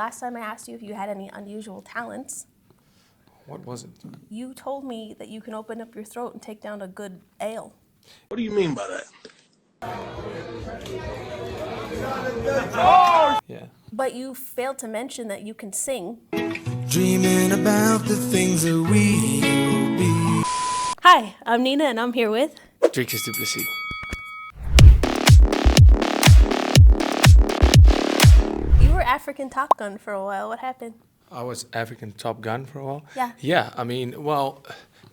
last time I asked you if you had any unusual talents, What was it? you told me that you can open up your throat and take down a good ale. What do you mean by that? Yeah. But you failed to mention that you can sing. Dreaming about the things that we will be. Hi, I'm Nina and I'm here with... Dricus Du Plessis. You were African Top Gun for a while. What happened? I was African Top Gun for a while. Yeah. Yeah, I mean, well,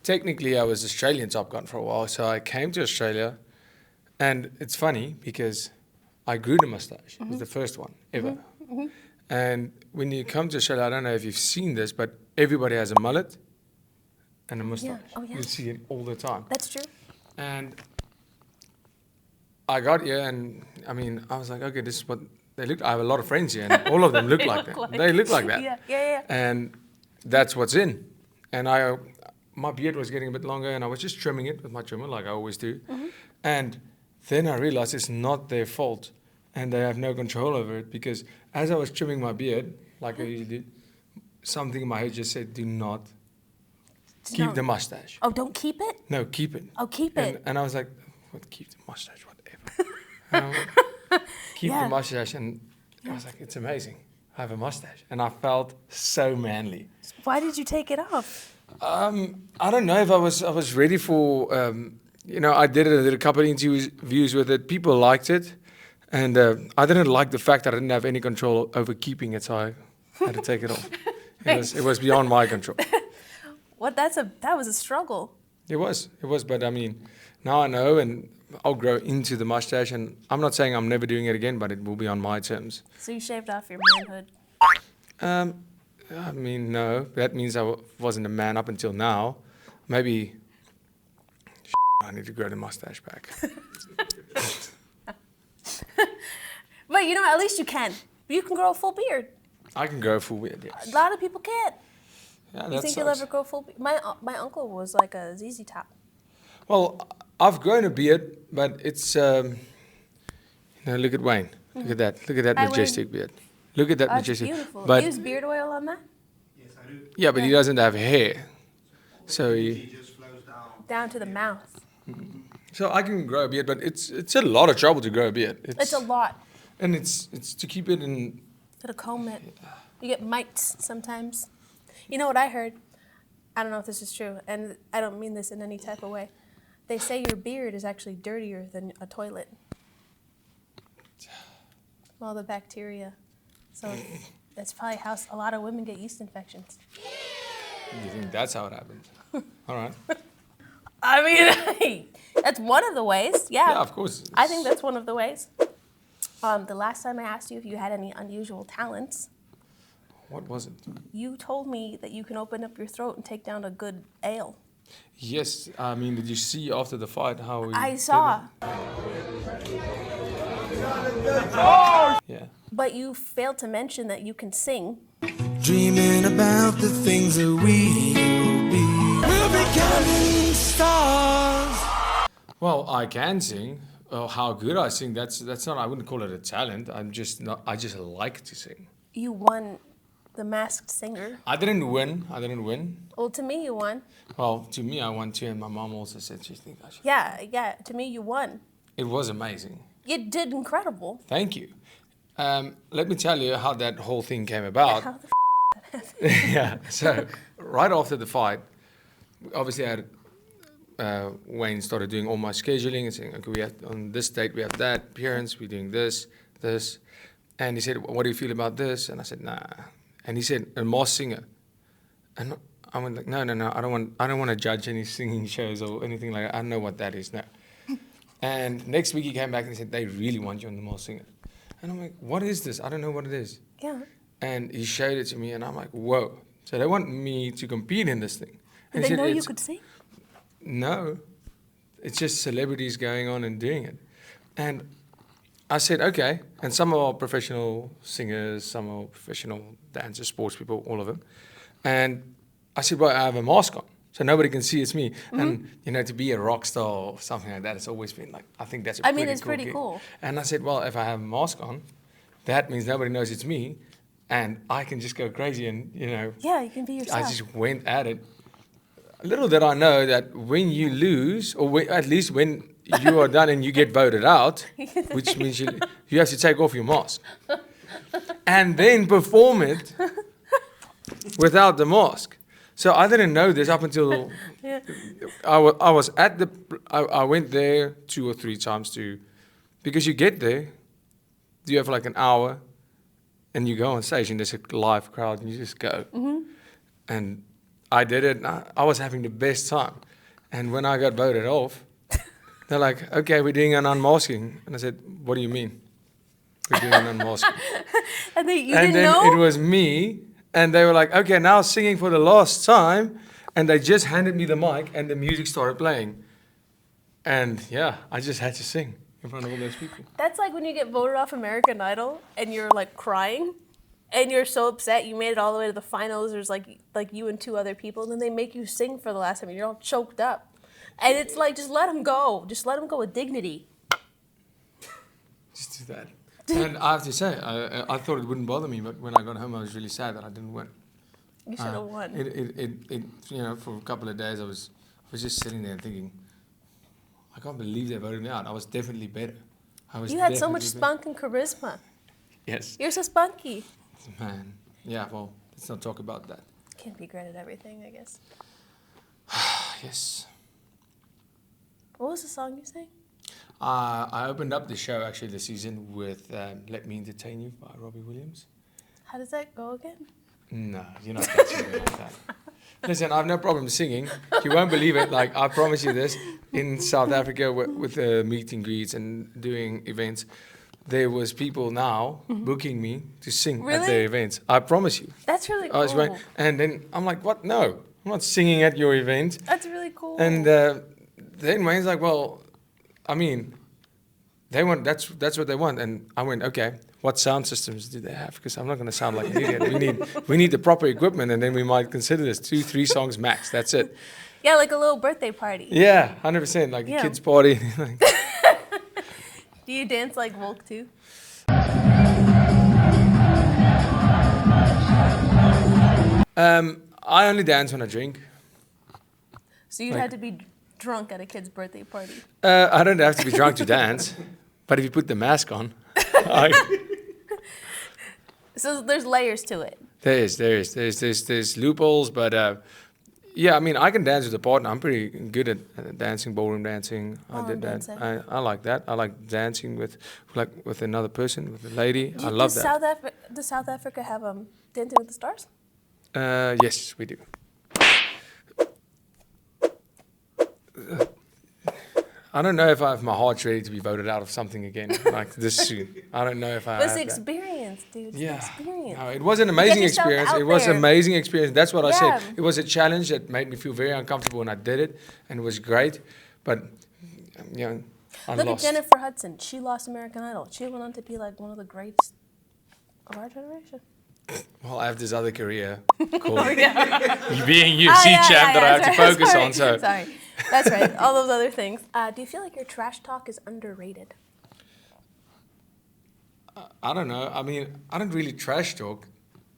technically I was Australian Top Gun for a while. So I came to Australia, and it's funny because I grew the mustache. It was the first one ever. And when you come to Australia, I don't know if you've seen this, but everybody has a mullet and a mustache. Oh, yeah. You see it all the time. That's true. And I got here, and I mean, I was like, okay, this is what they look. I have a lot of friends here, and all of them look like that. They look like that. Yeah. And that's what's in. And my beard was getting a bit longer, and I was just trimming it with my trimmer, like I always do. And then I realized it's not their fault, and they have no control over it, because as I was trimming my beard, like I usually do, something in my head just said, do not keep the mustache. Oh, don't keep it? No, keep it. Oh, keep it. And I was like, what, keep the mustache, whatever. And I'm like, keep the mustache, and I was like, it's amazing. I have a mustache. And I felt so manly. Why did you take it off? I don't know if I was ready for, I did a couple of interviews with it. People liked it. And I didn't like the fact that I didn't have any control over keeping it, so I had to take it off. It was beyond my control. That was a struggle. It was, but I mean, now I know, and I'll grow into the mustache, and I'm not saying I'm never doing it again, but it will be on my terms. So you shaved off your manhood. I mean, no, that means I wasn't a man up until now. Maybe I need to grow the mustache back. But at least you can. You can grow a full beard. I can grow a full beard, yes. A lot of people can't. Yeah, You think you'll ever grow a full beard? My uncle was like a ZZ Top. Well, I've grown a beard, but it's, look at Wayne. Look at that. Look at that majestic beard. Look at that majestic. Beautiful. But, Use beard oil on that? Yes, I do. yeah, but he doesn't have hair. So He just flows Down to the mouth. So I can grow a beard, but it's a lot of trouble to grow a beard. It's a lot. And it's to keep it in. Gotta comb it. You get mites sometimes. You know what I heard? I don't know if this is true, and I don't mean this in any type of way. They say your beard is actually dirtier than a toilet. All the bacteria. So that's probably how a lot of women get yeast infections. You think that's how it happens? All right. I mean, that's one of the ways. Yeah. Yeah, of course. I think that's one of the ways. The last time I asked you if you had any unusual talents, What was it? you told me that you can open up your throat and take down a good ale. Yes, I mean, did you see after the fight how we I did saw. it? Yeah. But you failed to mention that you can sing. Dreaming about the things that we will be. We're becoming stars. Well, I can sing. Oh, how good I sing, that's not, I wouldn't call it a talent. I just like to sing. You won the Masked Singer. I didn't win. Well, to me, you won. Well, to me, I won too, and my mom also said she thinks I should. Yeah, to me, you won. It was amazing. You did incredible. Thank you. Let me tell you how that whole thing came about. How the Yeah, so right after the fight, obviously Wayne started doing all my scheduling and saying, okay, on this date we have that appearance, we're doing this. And he said, what do you feel about this? And I said, nah. And he said, a masked singer. And I went like, no, I don't want to judge any singing shows or anything like that. I don't know what that is now. And next week he came back and he said, they really want you on the Masked Singer. And I'm like, what is this? I don't know what it is. Yeah. And he showed it to me, and I'm like, whoa. So they want me to compete in this thing. And Did he they said, know you could sing? No. It's just celebrities going on and doing it. And I said, okay. And some are professional singers, some are professional dancers, sports people, all of them. And I said, well, I have a mask on, so nobody can see it's me. And, to be a rock star or something like that, it's always been like, I think that's It's pretty gig. cool. And I said, well, if I have a mask on, that means nobody knows it's me. and I can just go crazy and, Yeah, you can be I yourself. just went at it. Little did I know that when you lose, or at least when you are done and you get voted out, which means you have to take off your mask and then perform it without the mask. So I didn't know this up until Yeah. I was at I went there 2 or 3 times because you get there, you have like an hour, and you go on stage and there's a live crowd and you just go. And I did it. And I was having the best time. And when I got voted off, they're like, "Okay, we're doing an unmasking." And I said, "What do you mean? We're doing an unmasking?" And then you And didn't then know? it was me, and they were like, "Okay, now singing for the last time." And they just handed me the mic, and the music started playing. And yeah, I just had to sing in front of all those people. That's like when you get voted off American Idol and you're like crying and you're so upset you made it all the way to the finals. There's like you and 2 other people, and then they make you sing for the last time and you're all choked up. And it's like, just let them go. Just let them go with dignity. Just do that. And I have to say, I thought it wouldn't bother me, but when I got home, I was really sad that I didn't win. You should have won. It for a couple of days, I was just sitting there thinking, I can't believe they voted me out. I was definitely better. You had so much definitely spunk and charisma. better. Yes. You're so spunky. Man. Yeah, well, let's not talk about that. Can't be great at everything, I guess. Yes. What was the song you sang? I opened up the show, actually, this season with Let Me Entertain You by Robbie Williams. How does that go again? No, you're not catching me like that. Listen, I have no problem singing. You won't believe it. Like, I promise you this. In South Africa, with the meet and greets and doing events, there was people now booking me to sing at Really? their events. I promise you. That's really I was cool. and then I'm like, what? No, I'm not singing at your event. That's really cool. And then Wayne's like, well, I mean, they want that's what they want. And I went, okay, what sound systems do they have? Because I'm not going to sound like an idiot. We need the proper equipment, and then we might consider this 2-3 songs max. That's it. Yeah, like a little birthday party. Yeah, 100%, like Yeah. a kid's party. Do you dance like Volk too? I only dance when I drink. So you Like- had to be drunk at a kid's birthday party. I don't have to be drunk to dance, but if you put the mask on, So there's layers to it. there's loopholes, but yeah, I mean, I can dance with a partner. I'm pretty good at dancing, ballroom dancing. I did that. dancing. I like that. I like dancing with another person, with a lady. I love that. Does South Africa have Dancing with the Stars? Yes, we do. I don't know if my heart's ready to be voted out of something again, like this soon. I don't know if I But it's have the that. experience, dude. It's the experience. No, it was an amazing yourself experience. out It was an there. amazing experience. That's what I Yeah. said. It was a challenge that made me feel very uncomfortable when I did it, and it was great. But I Look lost. at Jennifer Hudson. She lost American Idol. She went on to be like one of the greats of our generation. Well, I have this other career called Oh, yeah. being UFC champ that I have to focus on. So Sorry. That's right. All those other things. Do you feel like your trash talk is underrated? I don't know. I mean, I don't really trash talk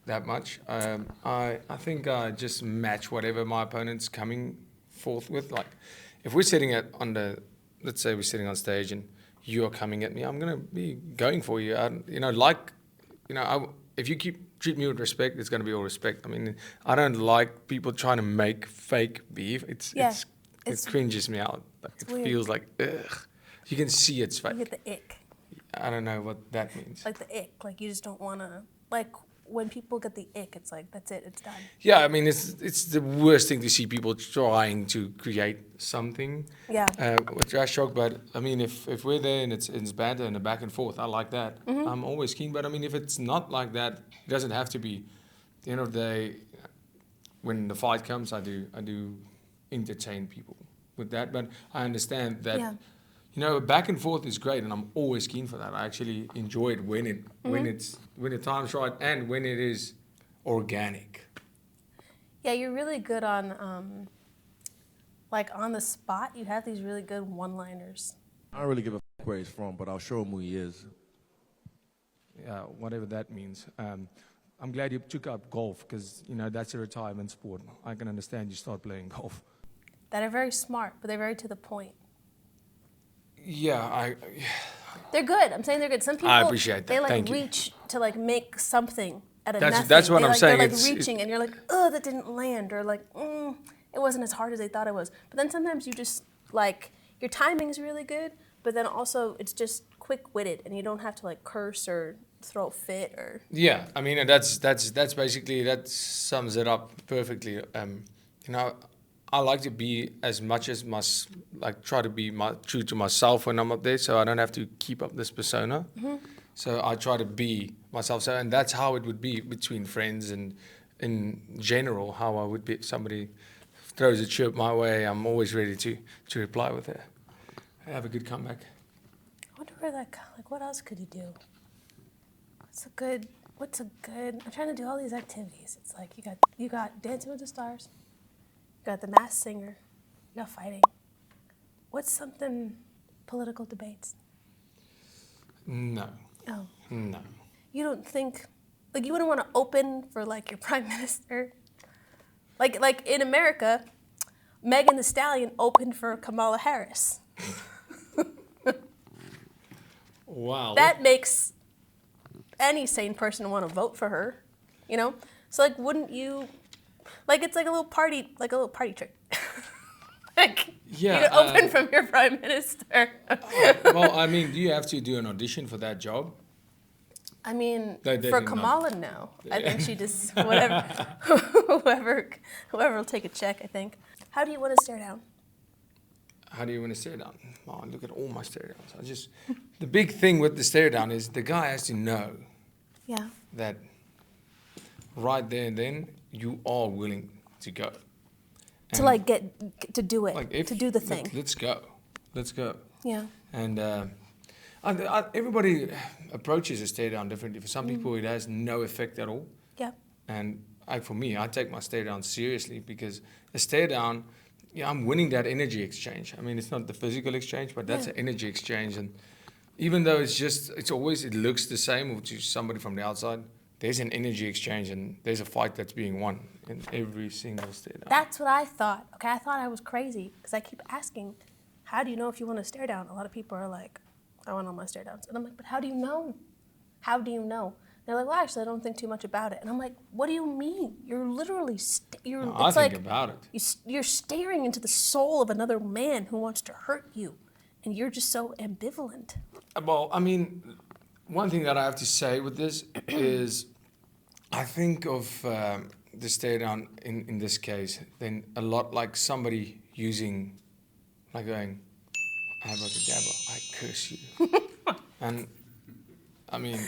that much. I think I just match whatever my opponent's coming forth with. Like, if we're sitting let's say we're sitting on stage and you're coming at me, I'm gonna be going for you. If you treat me with respect, it's gonna be all respect. I mean, I don't like people trying to make fake beef. It cringes me out. Like, it weird. feels like ugh. You can see it's fake. You get the ick. I don't know what that means. Like the ick. Like you just don't want to. Like when people get the ick, it's like, that's it. It's done. Yeah, I mean, it's the worst thing to see people trying to create something Yeah. with trash talk. But I mean, if we're there and it's banter and a back and forth, I like that. Mm-hmm. I'm always keen. But I mean, if it's not like that, it doesn't have to be. At the end of the day, when the fight comes, I do entertain people with that. But I understand that. Yeah. Back and forth is great, and I'm always keen for that. I actually enjoy it when the time's right and when it is organic. Yeah, you're really good on, like on the spot. You have these really good one-liners. I don't really give a f where he's from, but I'll show him who he is. Whatever that means. I'm glad you took up golf because, that's a retirement sport. I can understand you start playing golf. That are very smart, but they're very to the point. Yeah, They're good. I'm saying they're good. Some people, I appreciate that. they like Thank you. reach to like make something out of That's- nothing. that's what I'm saying. They're like It's- reaching, and you're like, oh, that didn't land, or like, it wasn't as hard as they thought it was. But then sometimes you just like your timing's really good, but then also it's just quick-witted, and you don't have to like curse or throw a fit or. Yeah, I mean, and that's basically, that sums it up perfectly. I like to be as much as try to be true to myself when I'm up there, so I don't have to keep up this persona. Mm-hmm. So I try to be myself. So, and that's how it would be between friends and in general, how I would be. If somebody throws a chirp my way, I'm always ready to reply with it. Have a good comeback. I wonder where that, like, what else could you do? What's a good, I'm trying to do all these activities. It's like you got Dancing with the Stars, you got The Masked Singer, you got fighting. What's something, political debates? No. Oh. No. You don't think, like, you wouldn't want to open for, like, your prime minister? Like in America, Megan Thee Stallion opened for Kamala Harris. Wow. That makes any sane person want to vote for her, So, like, wouldn't you, like, it's like a little party trick. Like, Yeah, you open from your prime minister. Well, I mean, do you have to do an audition for that job? I mean, They for did not. Kamala, no. I think she just, whoever will take a check, I think. How do you want to stare down? How do you want to stare down? Oh, look at all my stare downs. The big thing with the stare down is the guy has to know Yeah. that right there and then you are willing to go. To, like, to do it, to do the thing. Let's go. Let's go. Yeah. And everybody approaches a stare down differently. For some people, it has no effect at all. Yeah. And for me, I take my stare down seriously because a stare down, I'm winning that energy exchange. I mean, it's not the physical exchange, but that's an energy exchange. And even though it looks the same to somebody from the outside, there's an energy exchange and there's a fight that's being won in every single stare down. That's what I thought. Okay, I thought I was crazy because I keep asking, how do you know if you want to stare down? A lot of people are like, I want all my stare downs. And I'm like, but how do you know? How do you know? They're like, well, actually, I don't think too much about it. And I'm like, what do you mean? You're literally, I think about it. You're staring into the soul of another man who wants to hurt you. And you're just so ambivalent. Well, I mean, one thing that I have to say with this is I think of the stare down in this case, then a lot like somebody using, like going, abracadabra, I curse you. And I mean,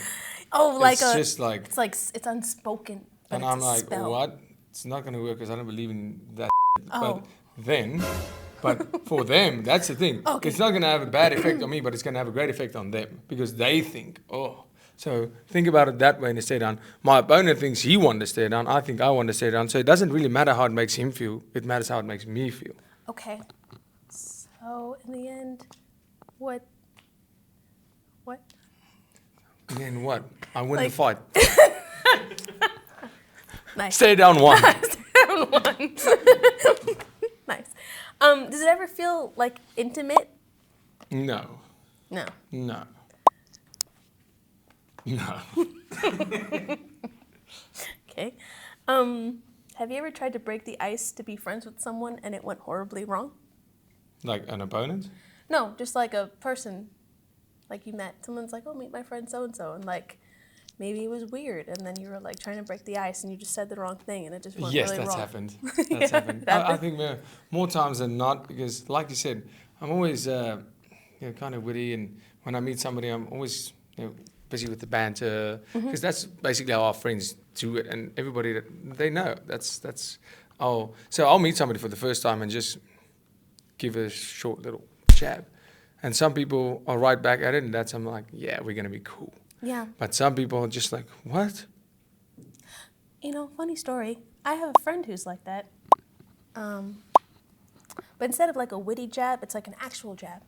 it's unspoken. But and it's I'm a like, spell. what? It's not going to work because I don't believe in that. Oh. But for them, that's the thing. Okay. It's not going to have a bad effect on me, but it's going to have a great effect on them because they think, oh. So think about it that way in the stare down. My opponent thinks he won the stare down. I think I won the stare down. So it doesn't really matter how it makes him feel. It matters how it makes me feel. Okay. So in the end, what? And then what? I win the Like- fight. Nice. Stare down one. Down one. Nice. Does it ever feel like intimate? No. No. No. No. Okay. Have you ever tried to break the ice to be friends with someone and it went horribly wrong? Like an opponent? No, just like a person, like you met. Someone's like, oh, meet my friend so-and-so. And like, maybe it was weird. And then you were like trying to break the ice and you just said the wrong thing and it just went Yes, really that's wrong. happened. That's happened. I think more times than not, because like you said, I'm always kind of witty, and when I meet somebody, I'm always busy with the banter, because that's basically how our friends do it, and everybody they know that's. Oh, so I'll meet somebody for the first time and just give a short little jab, and some people are right back at it, and I'm like, yeah, we're gonna be cool. Yeah. But some people are just like, what? Funny story. I have a friend who's like that. But instead of like a witty jab, it's like an actual jab.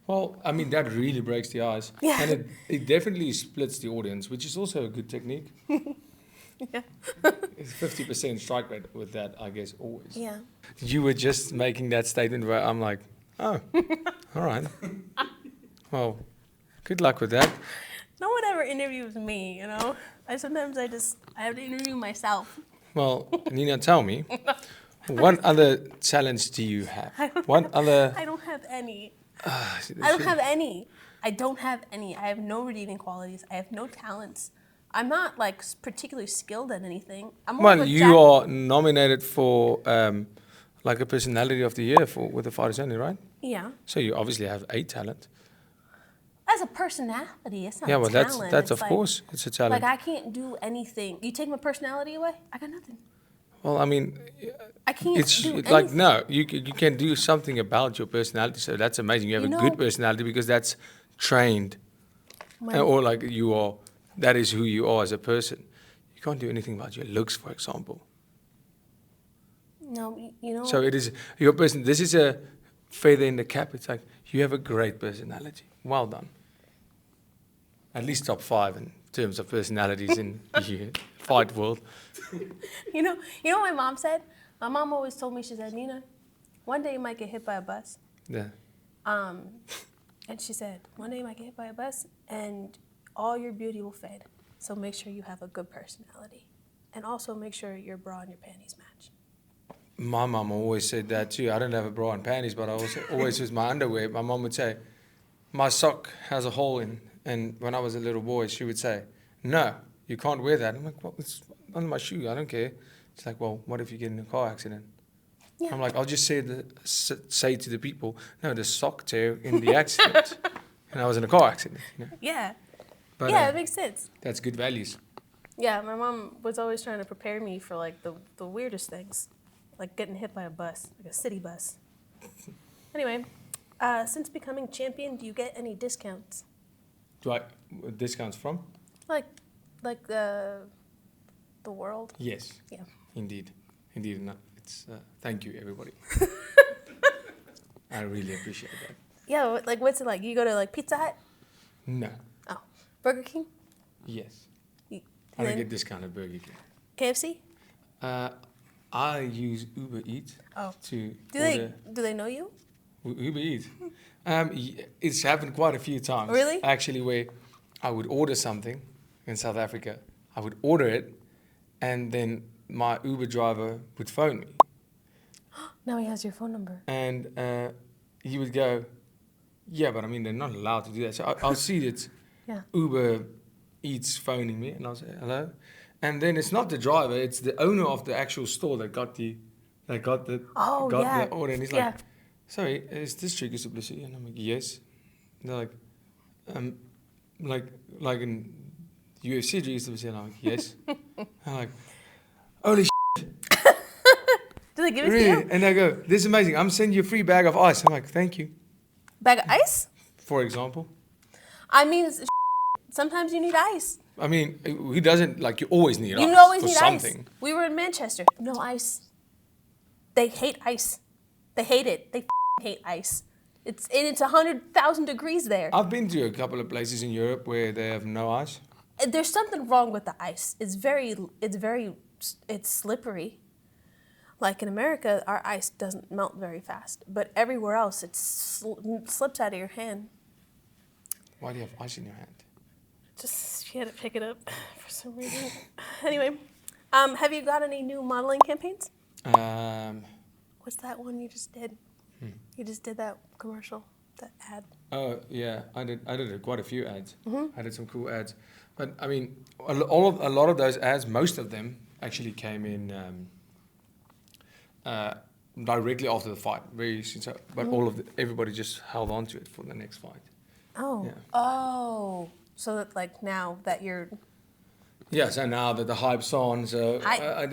Well, I mean, that really breaks the ice. Yeah. And it definitely splits the audience, which is also a good technique. Yeah. It's 50% strike rate with that, I guess, always. Yeah. You were just making that statement where I'm like, oh, all right. Well, good luck with that. No one ever interviews me, you know? I have to interview myself. Well, Nina, tell me, what other challenge do you have? What other... I don't have any. Ah, I don't have any. I don't have any. I have no redeeming qualities. I have no talents. I'm not like particularly skilled at anything. I'm more of Well, a you are nominated for like a personality of the year with the Fighters Only, right? Yeah. So you obviously have a talent. As a personality, it's not Yeah, a well, talent. that's It's of course, it's a talent. Like I can't do anything. You take my personality away, I got nothing. Well, I mean, I can't it's do like, anything. no, you can do something about your personality. So that's amazing. You have You a know- good personality because that's trained. My- Or like you are, that is who you are as a person. You can't do anything about your looks, for example. No, you know. So it is your person. This is a feather in the cap. It's like you have a great personality. Well done. At least top 5 in terms of personalities in the fight world. You know what my mom said? My mom always told me, she said, Nina, one day you might get hit by a bus. Yeah. And she said, one day you might get hit by a bus and all your beauty will fade. So make sure you have a good personality. And also make sure your bra and your panties match. My mum always said that too. I don't have a bra and panties, but I also always use my underwear. My mum would say, my sock has a hole in. And when I was a little boy, she would say, no, you can't wear that. I'm like, well, it's on my shoe. I don't care. It's like, well, what if you get in a car accident? Yeah. I'm like, I'll just say to the people, no, the sock tear in the accident. And I was in a car accident. You know? Yeah. But, Yeah, it makes sense. that's good values. Yeah, my mom was always trying to prepare me for like the weirdest things, like getting hit by a bus, like a city bus. Anyway, since becoming champion, do you get any discounts? Do I discounts from? Like the world? Yes. Yeah. Indeed. No, it's thank you, everybody. I really appreciate that. Yeah, like what's it like? You go to like Pizza Hut? No. Oh, Burger King? Yes. You, I don't then get discounted Burger King. KFC? I use Uber Eats Oh. to Do order. they know you? Uber Eats. It's happened quite a few times. Really? Actually, where I would order something in South Africa, I would order it, and then my Uber driver would phone me, Now he has your phone number. and he would go, "Yeah, but I mean they're not allowed to do that." So I'll see that Yeah. Uber Eats phoning me, and I'll say hello, and then it's not the driver; it's the owner of the actual store that got the Oh, got yeah. the order, and he's Yeah. like, "Sorry, is this Dricus Du Plessis?" And I'm like, "Yes." And they're like in UFC Dricus Du Plessis, and I'm like, "Yes." I'm like, "Holy Do they give it to really?" you? And they go, "This is amazing. I'm sending you a free bag of ice." I'm like, "Thank you." Bag of ice? For example, I mean, sometimes you need ice. I mean, who doesn't, like, you always need You ice always for need something. ice. We were in Manchester. No ice. They hate ice. They hate it. They hate ice. It's 100,000 degrees there. I've been to a couple of places in Europe where they have no ice. There's something wrong with the ice. It's slippery. Like in America, our ice doesn't melt very fast, but everywhere else it slips out of your hand. Why do you have ice in your hand? Just she had to pick it up for some reason. Anyway, have you got any new modeling campaigns? What's that one you just did? You just did that commercial, that ad. Oh yeah, I did quite a few ads. Mm-hmm. I did some cool ads, but I mean, a lot of those ads, most of them actually came in directly after the fight, very soon. So, but everybody just held on to it for the next fight. Oh. Yeah. Oh. So that like now that you're. Yeah, so now that the hype's on, so I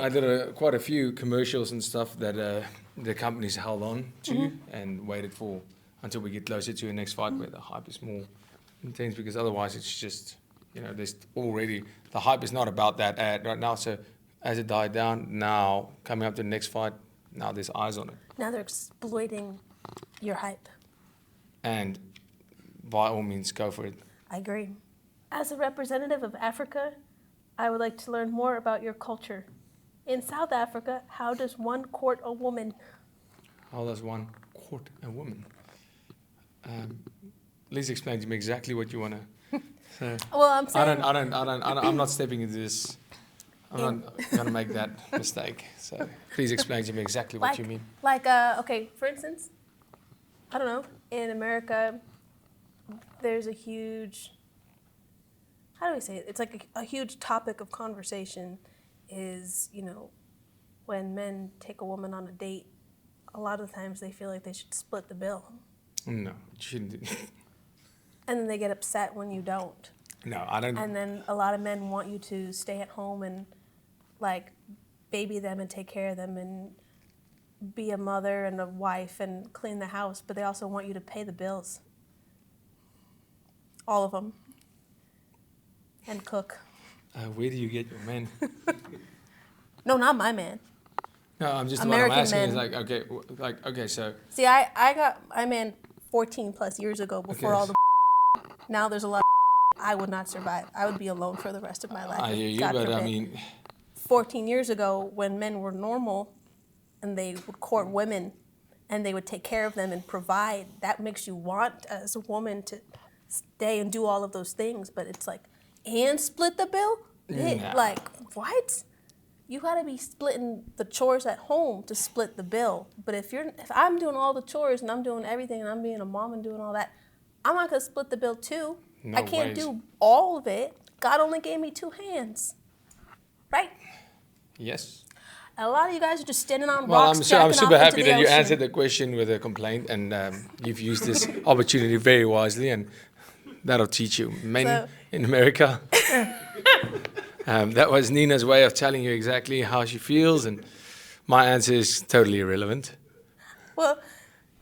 did quite a few commercials and stuff that the companies held on to and waited for until we get closer to the next fight where the hype is more intense, because otherwise it's just, there's already, the hype is not about that ad right now. So as it died down, now coming up to the next fight, now there's eyes on it. Now they're exploiting your hype. And by all means, go for it. I agree. As a representative of Africa, I would like to learn more about your culture. In South Africa, how does one court a woman? How does one court a woman? Please explain to me exactly what you want to. So, Well, I'm saying. I'm not stepping into this. I'm not going to make that mistake. So please explain to me exactly what you mean. Okay, for instance, I don't know, in America, there's a huge, how do we say it? It's like a huge topic of conversation is, when men take a woman on a date, a lot of times they feel like they should split the bill. No, you shouldn't do. And then they get upset when you don't. No, I don't. And then a lot of men want you to stay at home and baby them and take care of them and be a mother and a wife and clean the house, but they also want you to pay the bills. All of them. And cook. Where do you get your men? No, not my man. No, I'm just American what I'm asking men. is okay, so. See, I got my man 14 plus years ago before all the now there's a lot of I would not survive. I would be alone for the rest of my life. I hear you, God but forbid. I mean. 14 years ago, when men were normal and they would court women and they would take care of them and provide, that makes you want as a woman to stay and do all of those things. But it's like, and split the bill? Nah. Like, what? You gotta be splitting the chores at home to split the bill. But if I'm doing all the chores and I'm doing everything and I'm being a mom and doing all that, I'm not gonna split the bill too. No I can't ways. do all of it. God only gave me 2 hands. Right? Yes. A lot of you guys are just standing on Well, rocks, I'm jacking super off happy into the that you ocean. answered the question with a complaint, and you've used this opportunity very wisely, and that'll teach you. Men So- in America. That was Nina's way of telling you exactly how she feels, and my answer is totally irrelevant. Well,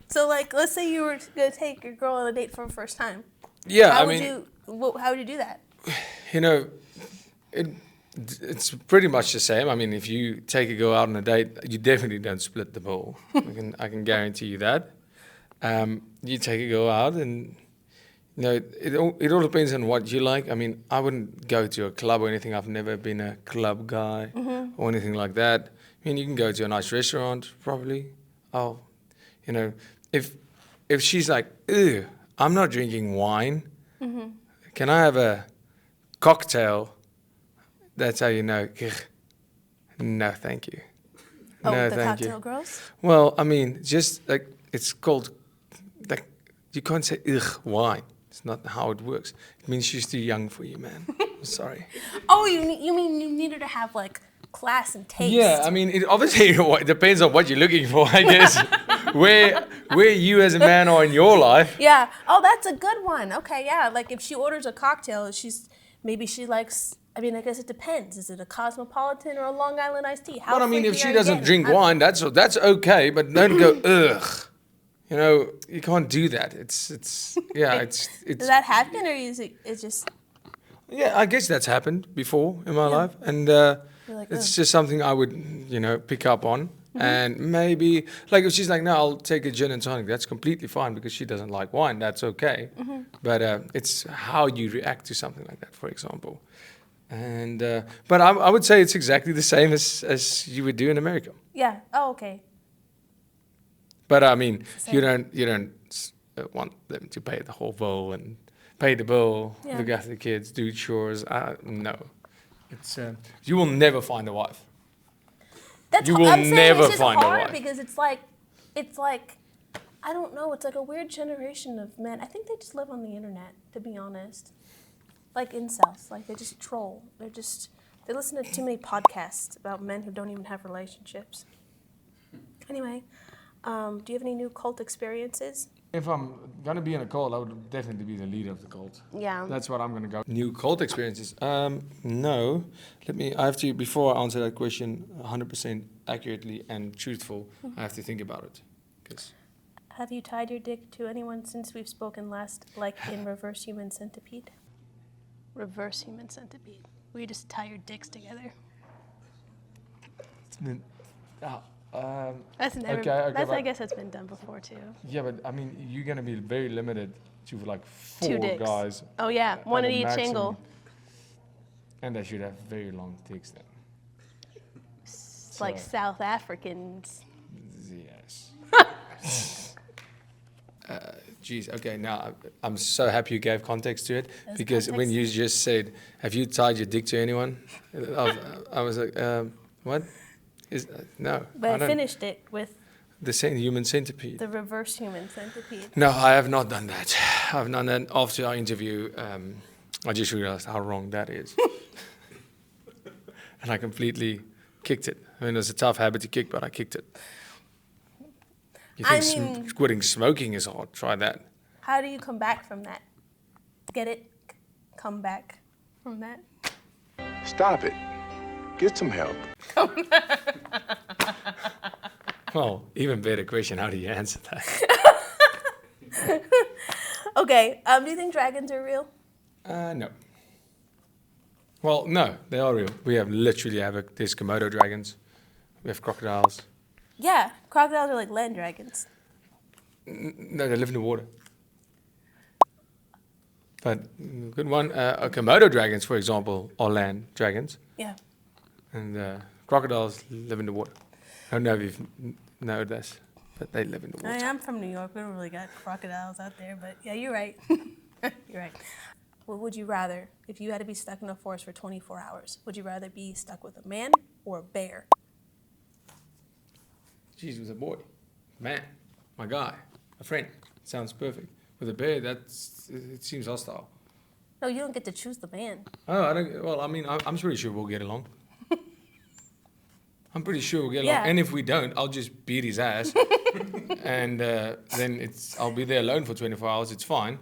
so let's say you were gonna take your girl on a date for the first time. Yeah, How I would mean, how would you do that? It's pretty much the same. I mean, if you take a girl out on a date, you definitely don't split the bill. I can guarantee you that. You take a girl out, and it all depends on what you like. I mean, I wouldn't go to a club or anything. I've never been a club guy or anything like that. I mean, you can go to a nice restaurant, probably. If she's like, ew, I'm not drinking wine. Can I have a cocktail? That's how you know. No, thank you. Oh, no, the thank cocktail you. girls? Well, I mean, just like it's called, like you can't say ugh wine. It's not how it works. It means she's too young for you, man. I'm sorry. Oh, you mean you need her to have class and taste? Yeah, I mean, it obviously it depends on what you're looking for, I guess. where you as a man are in your life. Yeah. Oh, that's a good one. Okay, yeah. Like if she orders a cocktail, maybe she likes. I mean, I guess it depends. Is it a Cosmopolitan or a Long Island iced tea? But I mean, if freaky she are you doesn't getting? drink wine, that's okay. But don't go ugh. You can't do that. It's Does that happen, or is it's just? Yeah, I guess that's happened before in my life, and like, it's "Ugh." just something I would pick up on, and maybe if she's like, no, I'll take a gin and tonic. That's completely fine because she doesn't like wine. That's okay, but it's how you react to something like that, for example, and but I would say it's exactly the same as you would do in America. Yeah. Oh, okay. But I mean, Same. you don't want them to pay the whole bill and pay the bill, Yeah. look after the kids, do chores. No, it's you will never find a wife. That's You will I'm saying never it's just find a hard wife. because it's like I don't know. It's like a weird generation of men. I think they just live on the internet, to be honest. Like incels. Like they just troll. They listen to too many podcasts about men who don't even have relationships. Anyway, do you have any new cult experiences? If I'm gonna be in a cult, I would definitely be the leader of the cult. Yeah. That's what I'm gonna go. New cult experiences? No. I have to, before I answer that question 100% accurately and truthful, I have to think about it. 'Cause Have you tied your dick to anyone since we've spoken last, like in Reverse Human Centipede? Reverse Human Centipede. Where you just tie your dicks together. It's been, That's never. Okay, I but- guess that's been done before too. yeah, but I mean, you're gonna be very limited to like 4 2 dicks. guys. Oh yeah, one at at the each maximum. angle. And they should have very long dicks then. It's like South Africans. Yes. Geez, okay, now I'm so happy you gave context to it. That's Because when you just said, have you tied your dick to anyone? I was like, what? No. But I don't. finished it with The human centipede. the reverse human centipede. No, I have not done that. I've done that after our interview. I just realized how wrong that is. And I completely kicked it. I mean, it was a tough habit to kick, but I kicked it. You I think mean- quitting smoking is hard? Try that. How do you come back from that? Get it? Come back from that? Stop it. Get some help. Well, even better question, how do you answer that? Okay, do you think dragons are real? No. Well, no, they are real. We have literally there's Komodo dragons. We have crocodiles. Yeah, crocodiles are like land dragons. No, they live in the water. But good one. Komodo dragons, for example, are land dragons. Yeah. And crocodiles live in the water. I don't know if you've known this, but they live in the water. I'm from New York. We don't really got crocodiles out there, but yeah, you're right. You're right. What would you rather, if you had to be stuck in a forest for 24 hours, would you rather be stuck with a man or a bear? Jeez, with a boy, man, my guy, a friend. Sounds perfect. With a bear, it seems hostile. No, you don't get to choose the man. Oh, I don't. Well, I mean, I'm pretty sure we'll get along. I'm pretty sure we'll get along. Yeah. And if we don't, I'll just beat his ass, and then I'll be there alone for 24 hours. It's fine.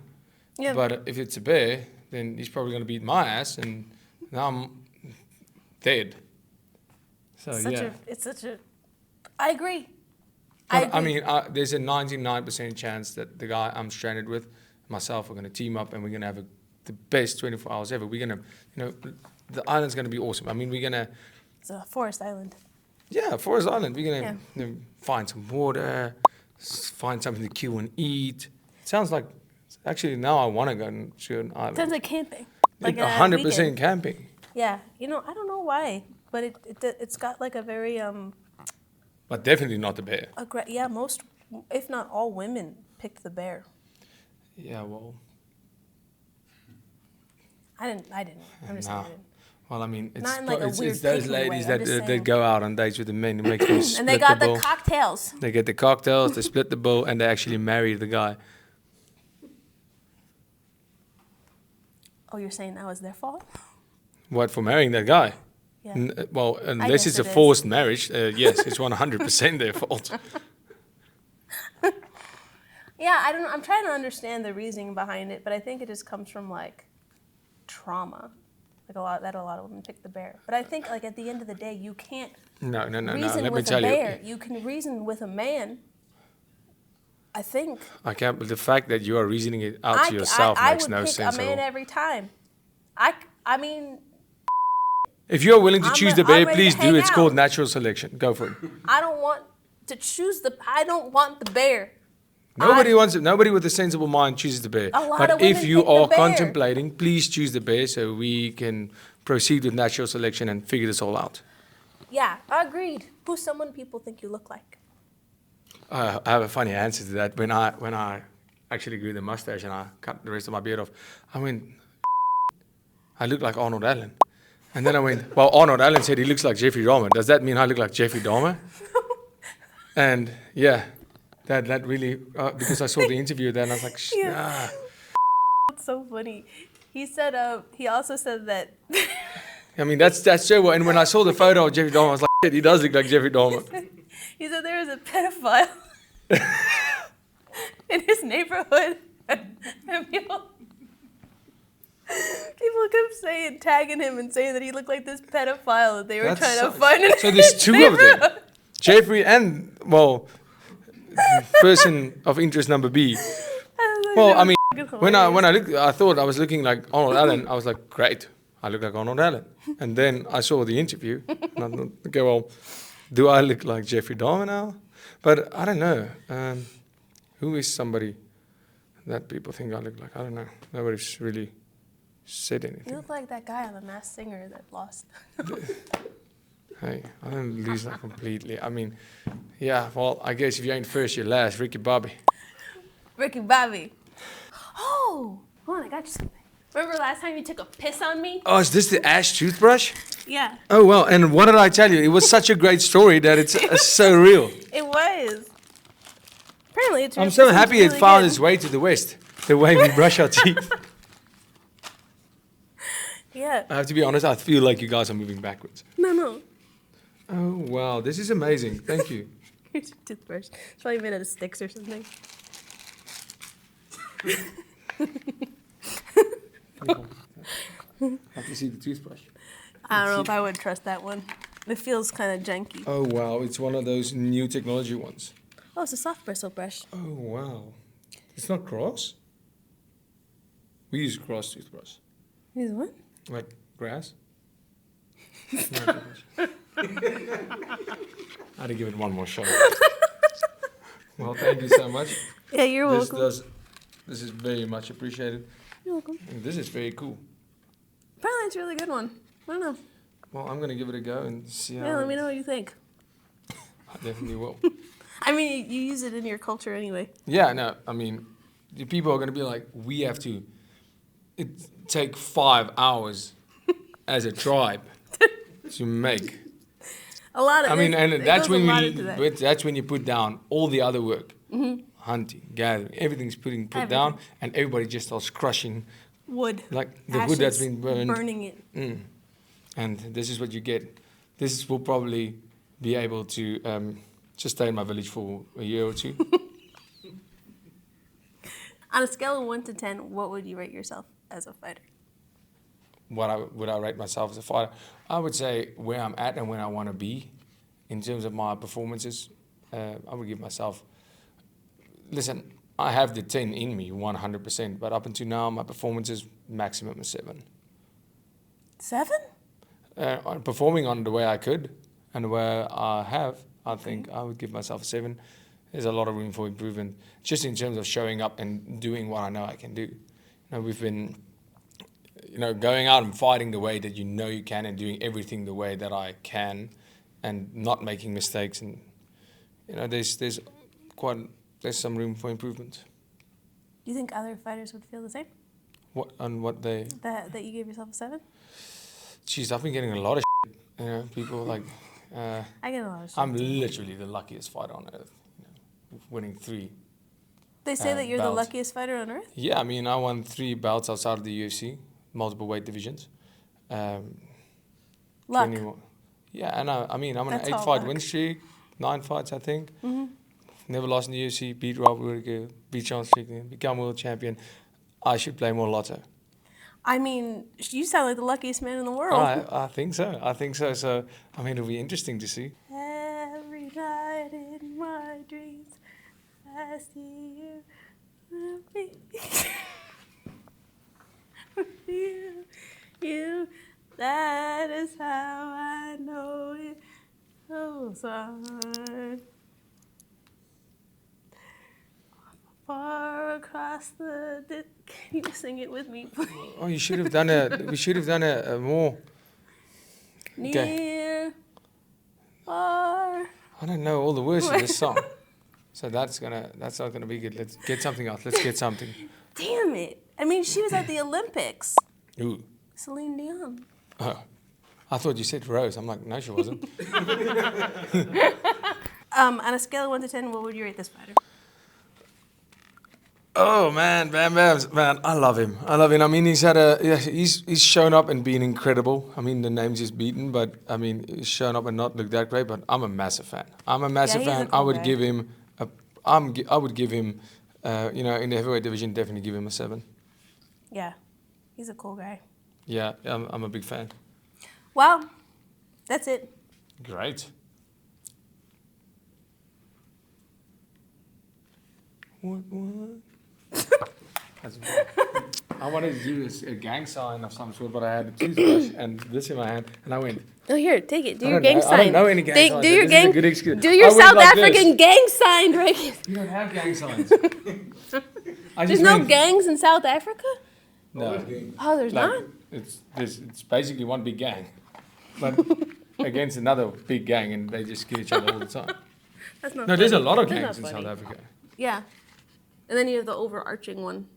Yeah. But if it's a bear, then he's probably going to beat my ass, and now I'm dead. So It's such a. I agree. I mean, there's a 99% chance that the guy I'm stranded with, myself, are going to team up and we're going to have the best 24 hours ever. We're going to, the island's going to be awesome. I mean, we're going to... It's a forest island. Yeah, forest island. We're going to find some water, find something to kill and eat. It sounds like... Actually, now I want to go to an island. Sounds like camping. Like a 100% weekend. camping. Yeah. I don't know why, but it's got like a very... But definitely not the bear. Yeah, most, if not all women picked the bear. Yeah, well... I didn't. I'm just saying I didn't. Well, I mean, Not in, like, a weird it's those picky way, ladies I'm that just that saying. go out on dates with the men and make them split And they got the the bill. cocktails. They get the cocktails, they split the bill, and they actually marry the guy. Oh, you're saying that was their fault? What, for marrying that guy? Yeah. Well, unless guess it's a it is. forced marriage, yes, it's 100% their fault. Yeah, I don't know. I'm trying to understand the reasoning behind it, but I think it just comes from like trauma. Like a lot of women pick the bear. But I think like at the end of the day, you can't No. reason Let me with a tell bear. you. You can reason with a man. I think. I can't. But the fact that you are reasoning it out to yourself I makes would no pick sense a at man all. every time. I mean, If you're willing to I'm choose a- the I'm bear, ready to please do. hang It's called out. natural selection. Go for it. I don't want to choose I don't want the bear. Nobody wants it. Nobody with a sensible mind chooses the bear. A lot But of if women you pick the are bear. contemplating, please choose the bear so we can proceed with natural selection and figure this all out. Yeah, agreed. Who's someone people think you look like? I have a funny answer to that. When I actually grew the mustache and I cut the rest of my beard off, I went, I look like Arnold Allen. And then I went, well, Arnold Allen said he looks like Jeffrey Dahmer. Does that mean I look like Jeffrey Dahmer? And yeah, that really, because I saw the interview then, I was like, Yeah. That's so funny. He said, he also said that, I mean, that's so. And when I saw the photo of Jeffrey Dahmer, I was like, shit, he does look like Jeffrey Dahmer. he said there was a pedophile in his neighborhood. And people kept tagging him and saying that he looked like this pedophile that they were trying to find. So there's two of them, Jeffrey and, well, person of interest number B. Well, I mean, when I looked, I thought I was looking like Arnold Allen. I was like, great, I look like Arnold Allen. And then I saw the interview, and I thought, okay, well, do I look like Jeffrey Dahmer now? But I don't know. Who is somebody that people think I look like? I don't know. Nobody's really said You anything. look like that guy on The Masked Singer that lost. Hey, I didn't lose that completely. I mean, yeah, well, I guess if you ain't first, you're last. Ricky Bobby. Ricky Bobby. Oh, hold on, I got you something. Remember last time you took a piss on me? Oh, is this the Ash toothbrush? Yeah, Oh, well, and what did I tell you? It was such a great story that it's so real. it was. Apparently, it's. I'm so happy it found its way to the West, the way we brush our teeth. Yeah. I have to be honest, I feel like you guys are moving backwards. No. Oh, wow, this is amazing. Thank you. Here's your toothbrush. It's probably made out of sticks or something. Have to see the toothbrush. I don't know if I would trust that one. It feels kind of janky. Oh, wow, it's one of those new technology ones. Oh, it's a soft bristle brush. Oh, wow. It's not cross? We use cross toothbrush. Use what? Like grass? No, I had to give it one more shot. Well, thank you so much. Yeah, you're welcome. This is very much appreciated. You're welcome. And this is very cool. Apparently, it's a really good one. I don't know. Well, I'm going to give it a go and see how Yeah, let me know what you think. I definitely will. I mean, you use it in your culture anyway. Yeah, no, I mean, the people are going to be like, we have to take 5 hours as a tribe to make. A lot of. I mean, and that's when that. that's when you put down all the other work, hunting, gathering, everything's put down, and everybody just starts crushing Wood. like the Ashes, wood that's been burned. Burning it. And this is what you get. This will probably be able to just stay in my village for a year or two. On a scale of 1 to 10, what would you rate yourself as a fighter? Would I rate myself as a fighter? I would say where I'm at and where I want to be in terms of my performances. I would give myself. Listen, I have the 10 in me, 100%. But up until now, my performance is maximum of 7. 7? Performing on the way I could and the way I have, I think I would give myself a 7. There's a lot of room for improvement, just in terms of showing up and doing what I know I can do. We've been, going out and fighting the way that you know you can and doing everything the way that I can and not making mistakes. And, there's some room for improvement. Do you think other fighters would feel the same? That you gave yourself a 7? Jeez, I've been getting a lot of shit. People like... I get a lot of shit. I'm literally the luckiest fighter on earth, winning 3. They say that you're the belts. luckiest fighter on earth? Yeah, I mean, I won 3 belts outside of the UFC, multiple weight divisions. Luck. 21 Yeah, and I'm on That's an all 8-fight luck. win streak, 9 fights, I think. Mm-hmm. Never lost in the UFC, beat Rob Whittaker, beat Sean Strickland, become world champion. I should play more lotto. I mean, you sound like the luckiest man in the world. I think so. So, I mean, it'll be interesting to see. Every night in my dreams, I see you. You, that is how I know it goes on. Far across the... Can you sing it with me, please? Oh, we should have done a more... Near, far... I don't know all the words to this song. So that's not gonna be good. Let's get something else. Let's get something. Damn it. I mean, she was at the Olympics. Ooh. Celine Dion. Oh. I thought you said Rose. I'm like, no, she wasn't. On a scale of 1 to 10, what would you rate this fighter? Oh man, Bam Bams, man, I love him. I mean, he's shown up and been incredible. I mean, the names he's beaten, but I mean, he's shown up and not looked that great. But I'm a massive fan. He's a cool I would guy. give him in the heavyweight division, definitely give him a 7. Yeah, he's a cool guy. Yeah, I'm a big fan. Well, that's it. Great. What? I wanted to do a gang sign of some sort, but I had a toothbrush and this in my hand, and I went. Oh, here, take it. Do I your don't gang know- sign. I don't know any gang signs, Do so your this is a gang. good excuse. Do your I went South like this. African gang sign, right? You don't have gang signs. There's no gangs in South Africa. No. Oh, there's Like, not? it's basically one big gang, but against another big gang, and they just kill each other all the time. That's not No, there's a funny. lot of That's gangs in not South funny. Africa. Yeah. And then you have the overarching one.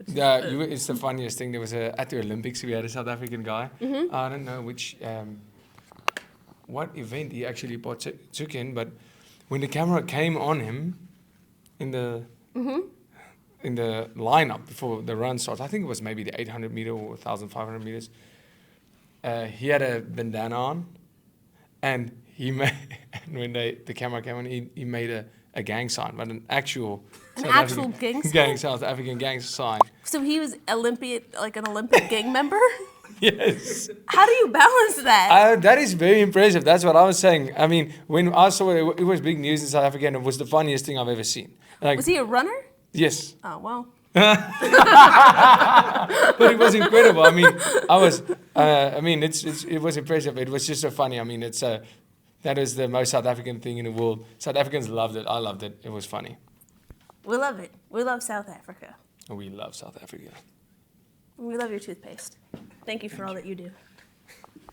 Yeah, it's the funniest thing. There was at the Olympics, we had a South African guy. I don't know which, what event he actually took in, but when the camera came on him in the lineup before the run starts, I think it was maybe the 800 meter or 1,500 meters. He had a bandana on, and he made. And when the camera came on, he made a gang sign, but an actual South African gang sign. So he was an Olympic gang member? Yes. How do you balance that? That is very impressive. That's what I was saying. I mean, when I saw it, it was big news in South Africa, and it was the funniest thing I've ever seen. Like, Was he a runner? yes, Oh, well. but it was incredible. I mean, it was impressive. It was just so funny. I mean, that is the most South African thing in the world. South Africans loved it. I loved it. It was funny. We love it. We love South Africa. We love South Africa. We love your toothpaste. Thank you for all that you do.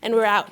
And we're out.